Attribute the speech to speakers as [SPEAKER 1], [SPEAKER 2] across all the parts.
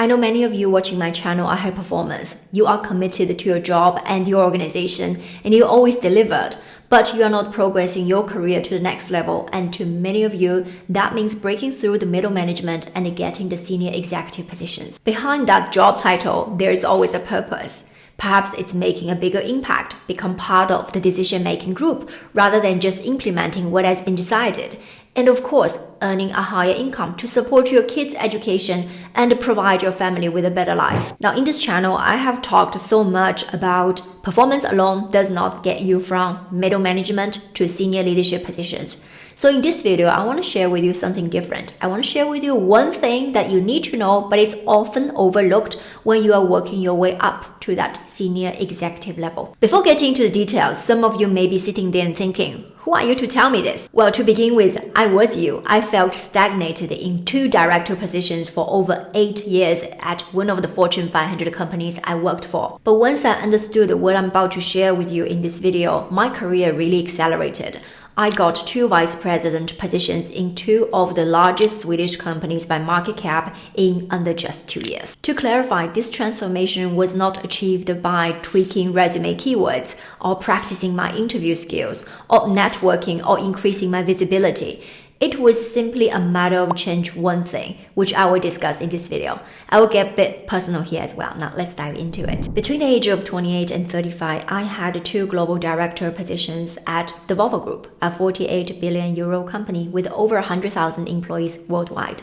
[SPEAKER 1] I know many of you watching my channel are high performers. You are committed to your job and your organization, and you always delivered. But you are not progressing your career to the next level, and to many of you, that means breaking through the middle management and getting the senior executive positions. Behind that job title, there is always a purpose. Perhaps it's making a bigger impact, become part of the decision-making group, rather than just implementing what has been decided. And of course, earning a higher income to support your kids' education and provide your family with a better life. Now, in this channel, I have talked so much about performance alone does not get you from middle management to senior leadership positions. So in this video, I want to share with you something different. I want to share with you one thing that you need to know, but it's often overlooked when you are working your way up to that senior executive level. Before getting into the details, some of you may be sitting there and thinking, who are you to tell me this? Well, to begin with, I was you. I felt stagnated in 2 director positions for over 8 years at one of the Fortune 500 companies I worked for. But once I understood what I'm about to share with you in this video, my career really accelerated. I got 2 vice president positions in 2 of the largest Swedish companies by market cap in under just 2 years. To clarify, this transformation was not achieved by tweaking resume keywords or practicing my interview skills or networking or increasing my visibility. It was simply a matter of change one thing, which I will discuss in this video. I will get a bit personal here as well. Now let's dive into it. Between the age of 28 and 35, I had 2 global director positions at the Volvo Group, a 48 billion euro company with over 100,000 employees worldwide.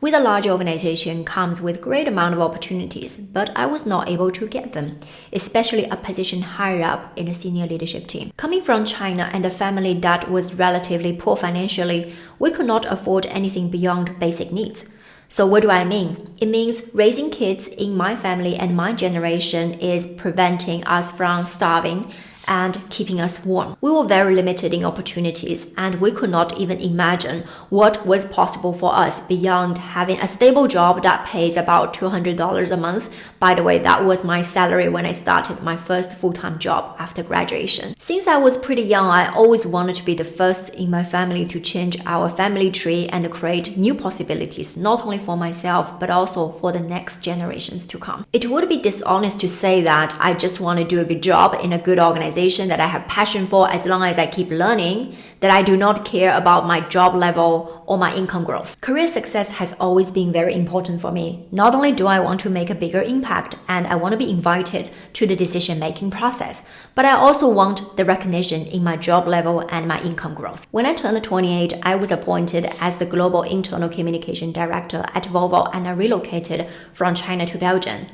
[SPEAKER 1] With a large organization comes with great amount of opportunities, but I was not able to get them, especially a position higher up in the senior leadership team. Coming from China and a family that was relatively poor financially, we could not afford anything beyond basic needs. So what do I mean? It means raising kids in my family and my generation is preventing us from starving and keeping us warm. We were very limited in opportunities, and we could not even imagine what was possible for us beyond having a stable job that pays about $200 a month. By the way, that was my salary when I started my first full-time job after graduation. Since I was pretty young, I always wanted to be the first in my family to change our family tree and create new possibilities, not only for myself, but also for the next generations to come. It would be dishonest to say that I just want to do a good job in a good organization that I have passion for as long as I keep learning, that I do not care about my job level or my income growth. Career success has always been very important for me. Not only do I want to make a bigger impact and I want to be invited to the decision-making process, but I also want the recognition in my job level and my income growth. When I turned 28, I was appointed as the Global Internal Communication Director at Volvo, and I relocated from China to Belgium.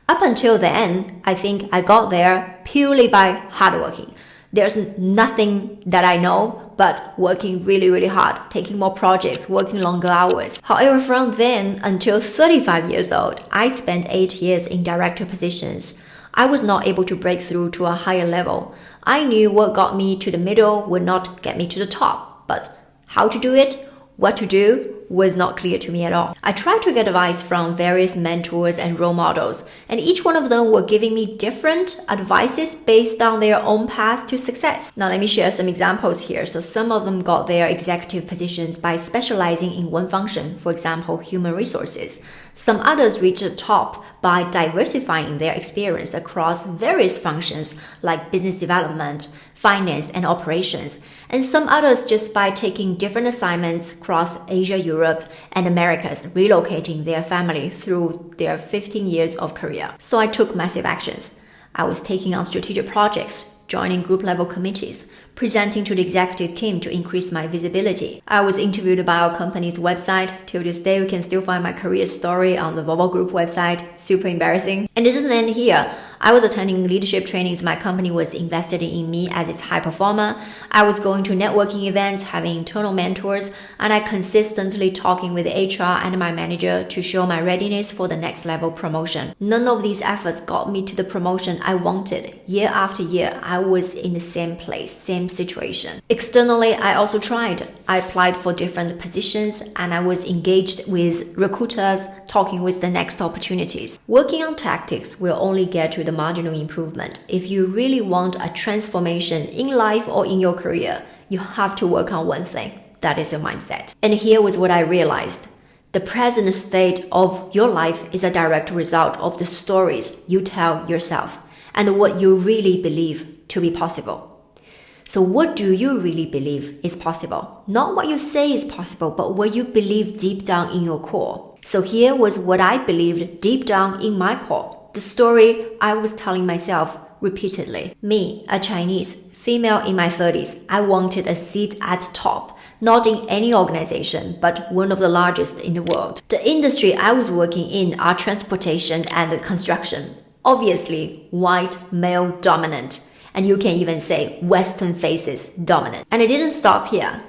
[SPEAKER 1] Up until then, I think I got there purely by hard working. There's nothing that I know but working really, really hard, taking more projects, working longer hours. However, from then until 35 years old, I spent 8 years in director positions. I was not able to break through to a higher level. I knew what got me to the middle would not get me to the top, but how to do it, what to do, was not clear to me at all. I tried to get advice from various mentors and role models, and each one of them were giving me different advices based on their own path to success. Now let me share some examples here. So some of them got their executive positions by specializing in one function, for example, human resources. Some others reached the top by diversifying their experience across various functions like business development, finance, and operations. And some others just by taking different assignments across Asia, Europe, and Americas, relocating their family through their 15 years of career. So I took massive actions. I was taking on strategic projects, joining group level committees, presenting to the executive team to increase my visibility. I was interviewed by our company's website. Till this day, you can still find my career story on the Volvo Group website. Super embarrassing. And it doesn't end here. I was attending leadership trainings. My company was invested in me as its high performer. I was going to networking events, having internal mentors, and I consistently talking with HR and my manager to show my readiness for the next level promotion. None of these efforts got me to the promotion I wanted. Year after year, I was in the same place, same situation. Externally, I also tried. I applied for different positions and I was engaged with recruiters, talking with the next opportunities. Working on tactics will only get to the marginal improvement. If you really want a transformation in life or in your career, you have to work on one thing. That is your mindset. And here was what I realized. The present state of your life is a direct result of the stories you tell yourself and what you really believe to be possible. So what do you really believe is possible? Not what you say is possible, but what you believe deep down in your core. So here was what I believed deep down in my core. The story I was telling myself repeatedly. Me, a Chinese, female in my 30s, I wanted a seat at top. Not in any organization, but one of the largest in the world. The industry I was working in are transportation and construction. Obviously, white, male dominant. And you can even say Western faces dominant. And it didn't stop here.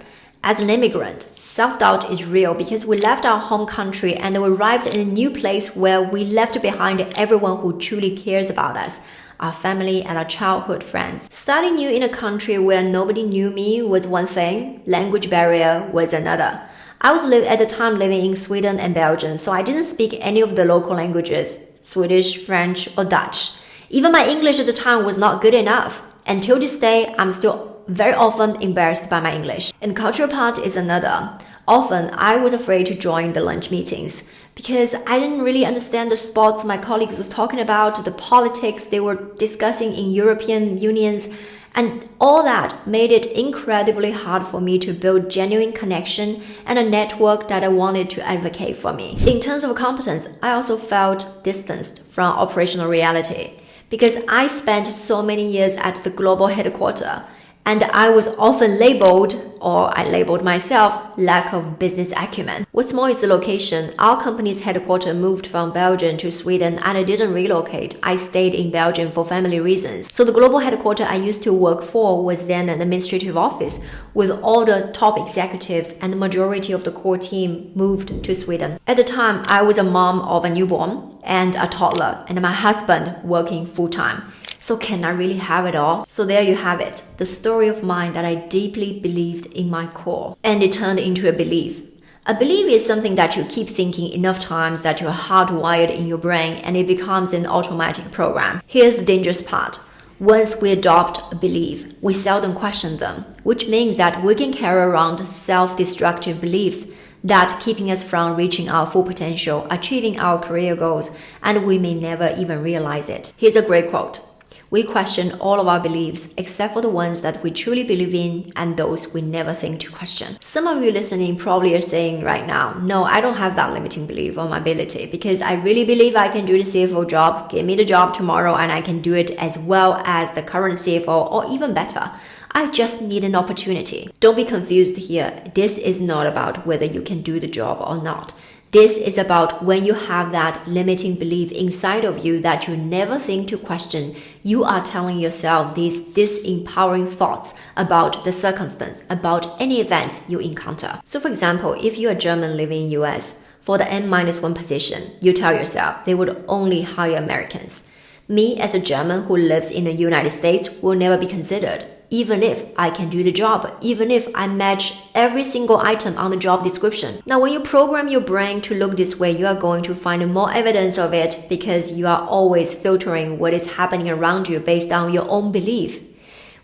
[SPEAKER 1] As an immigrant, self-doubt is real because we left our home country and we arrived in a new place where we left behind everyone who truly cares about us, our family and our childhood friends. Starting new in a country where nobody knew me was one thing, language barrier was another. I was at the time living in Sweden and Belgium, so I didn't speak any of the local languages, Swedish, French, or Dutch. Even my English at the time was not good enough. Until this day, I'm still very often embarrassed by my English. And the cultural part is another. Often, I was afraid to join the lunch meetings because I didn't really understand the sports my colleagues was talking about, the politics they were discussing in European unions, and all that made it incredibly hard for me to build genuine connection and a network that I wanted to advocate for me. In terms of competence, I also felt distanced from operational reality, because I spent so many years at the global headquarters and I was often labeled, or I labeled myself, lack of business acumen. What's more is the location. Our company's headquarters moved from Belgium to Sweden and I didn't relocate. I stayed in Belgium for family reasons. So the global headquarters I used to work for was then an administrative office with all the top executives, and the majority of the core team moved to Sweden. At the time, I was a mom of a newborn and a toddler, and my husband working full-time. So can I really have it all? So there you have it, the story of mine that I deeply believed in my core. And it turned into a belief. A belief is something that you keep thinking enough times that you're hardwired in your brain and it becomes an automatic program. Here's the dangerous part. Once we adopt a belief, we seldom question them, which means that we can carry around self-destructive beliefs that keeping us from reaching our full potential, achieving our career goals, and we may never even realize it. Here's a great quote. We question all of our beliefs except for the ones that we truly believe in and those we never think to question. Some of you listening probably are saying right now, no, I don't have that limiting belief on my ability because I really believe I can do the CFO job. Give me the job tomorrow and I can do it as well as the current CFO or even better. I just need an opportunity. Don't be confused here. This is not about whether you can do the job or not. This is about when you have that limiting belief inside of you that you never think to question, you are telling yourself these disempowering thoughts about the circumstance, about any events you encounter. So for example, if you're a German living in US, for the N-1 position, you tell yourself they would only hire Americans. Me as a German who lives in the United States will never be considered. Even if I can do the job, even if I match every single item on the job description. Now, when you program your brain to look this way, you are going to find more evidence of it because you are always filtering what is happening around you based on your own belief.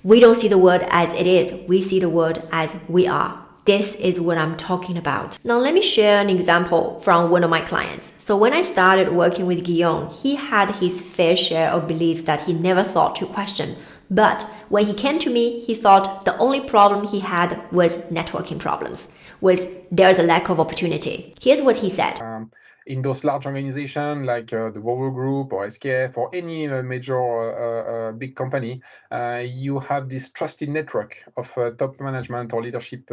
[SPEAKER 1] We don't see the world as it is. We see the world as we are. This is what I'm talking about. Now, let me share an example from one of my clients. So when I started working with Guillaume, he had his fair share of beliefs that he never thought to question. But when he came to me, he thought the only problem he had was networking problems, was there's a lack of opportunity. Here's what he said.
[SPEAKER 2] In those large organizations like the Volvo Group or SKF or any major big company, you have this trusted network of top management or leadership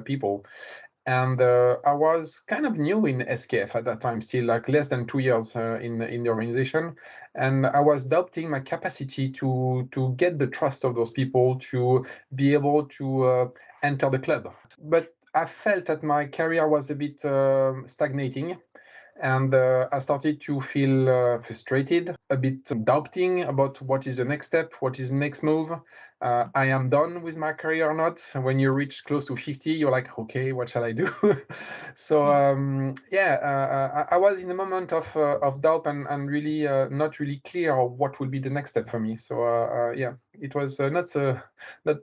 [SPEAKER 2] people. And I was kind of new in SKF at that time, still like less than 2 years in the organization. And I was doubting my capacity to get the trust of those people to be able to enter the club. But I felt that my career was a bit stagnating. And I started to feel frustrated, a bit doubting about what is the next step, what is the next move. I am done with my career or not. When you reach close to 50, you're like, okay, what shall I do? So I was in a moment of doubt and really not really clear what will be the next step for me. So it was not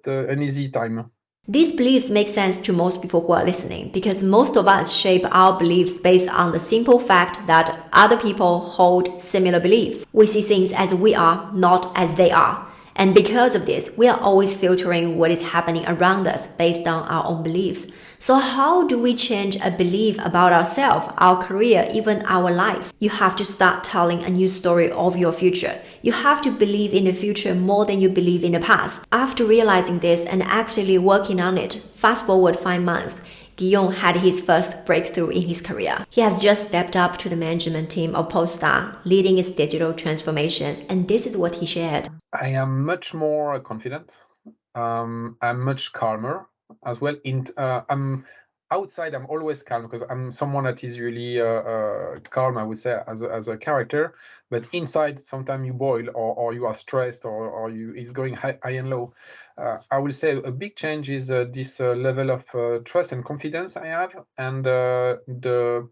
[SPEAKER 2] an easy time.
[SPEAKER 1] These beliefs make sense to most people who are listening because most of us shape our beliefs based on the simple fact that other people hold similar beliefs. We see things as we are, not as they are. And because of this, we are always filtering what is happening around us based on our own beliefs. So how do we change a belief about ourselves, our career, even our lives? You have to start telling a new story of your future. You have to believe in the future more than you believe in the past. After realizing this and actively working on it, fast forward 5 months, Guillaume had his first breakthrough in his career. He has just stepped up to the management team of Polestar, leading its digital transformation, and this is what he shared.
[SPEAKER 2] I am much more confident. I'm much calmer as well. I'm outside. I'm always calm because I'm someone that is really calm, I would say, as a character. But inside, sometimes you boil, or you are stressed, or you is going high and low. I will say a big change is this level of trust and confidence I have, and the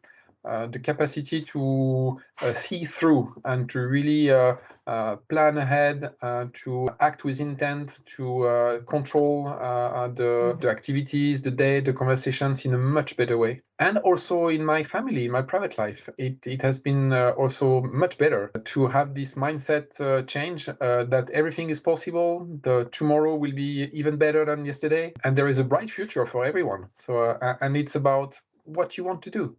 [SPEAKER 2] capacity to see through and to really plan ahead, to act with intent, to control the activities, the day, the conversations in a much better way. And also in my family, in my private life, it has been also much better to have this mindset change that everything is possible. The tomorrow will be even better than yesterday, and there is a bright future for everyone. So and it's about what you want to do.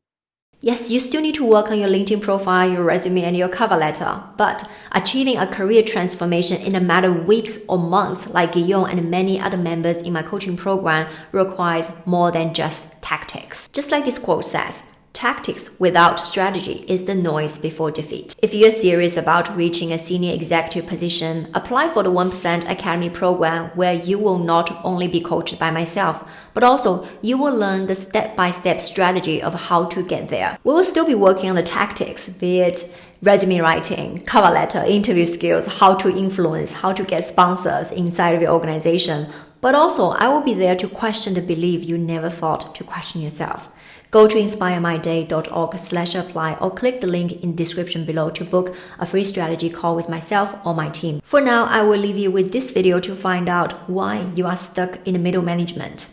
[SPEAKER 1] Yes, you still need to work on your LinkedIn profile, your resume, and your cover letter, but achieving a career transformation in a matter of weeks or months, like Guillaume and many other members in my coaching program, requires more than just tactics. Just like this quote says, tactics without strategy is the noise before defeat. If you're serious about reaching a senior executive position, apply for the 1% Academy program where you will not only be coached by myself, but also you will learn the step-by-step strategy of how to get there. We will still be working on the tactics, be it resume writing, cover letter, interview skills, how to influence, how to get sponsors inside of your organization. But also, I will be there to question the belief you never thought to question yourself. Go to inspiremyday.org/apply or click the link in the description below to book a free strategy call with myself or my team. For now, I will leave you with this video to find out why you are stuck in the middle management.